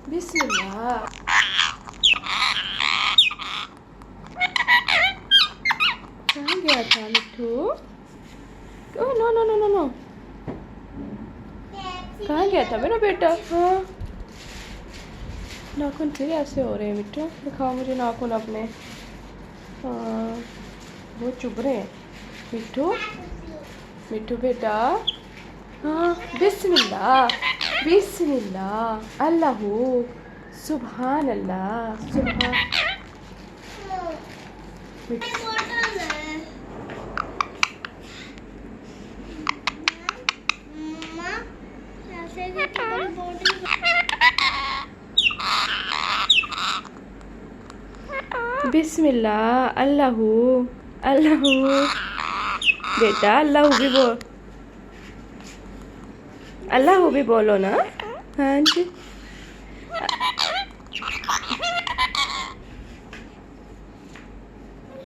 बिस्मिल्लाह। कहाँ गया था Mitthu? Oh no no no no no, कहाँ गया था मेरा बेटा? हाँ, नाखून फिर ऐसे हो रहे हैं मिट्ठू, दिखाओ मुझे नाखून अपने। हाँ, वो चुभ रहे हैं। मिट्ठू, मिट्ठू बेटा। हाँ, बिस्मिल्लाह, बिस्मिल्लाह, अल्लाहू, सुभान अल्लाह, सुभान। बिस्मिल्लाह, अल्लाहू, अल्लाहू। बेटा अल्लाहू भी बोल, अल्लाहू भी बोलो ना। हाँ जी।